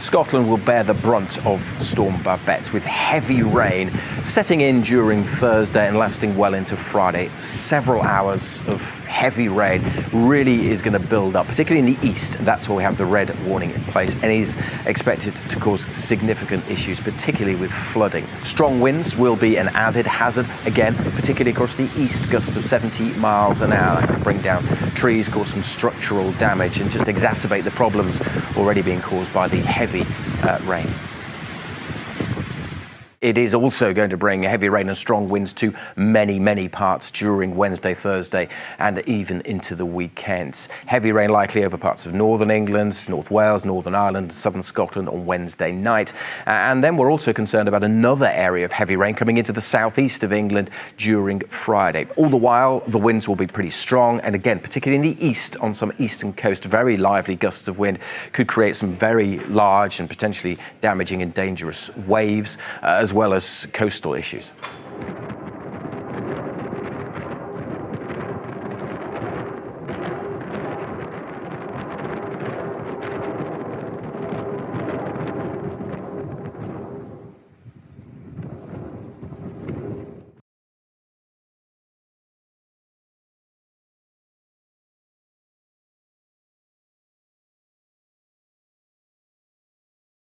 Scotland will bear the brunt of Storm Babet, with heavy rain setting in during Thursday and lasting well into Friday. Several hours of heavy rain really is going to build up, particularly in the east. That's where we have the red warning in place, and is expected to cause significant issues, particularly with flooding. Strong winds will be an added hazard, again, particularly across the east. Gusts of 70 miles an hour that can bring down trees, cause some structural damage, and just exacerbate the problems already being caused by the heavy rain. It is also going to bring heavy rain and strong winds to many parts during Wednesday, Thursday, and even into the weekend. Heavy rain likely over parts of northern England, North Wales, Northern Ireland, southern Scotland on Wednesday night. And then we're also concerned about another area of heavy rain coming into the southeast of England during Friday. All the while, the winds will be pretty strong. And again, particularly in the east, on some eastern coast, very lively gusts of wind could create some very large and potentially damaging and dangerous waves, as well as coastal issues.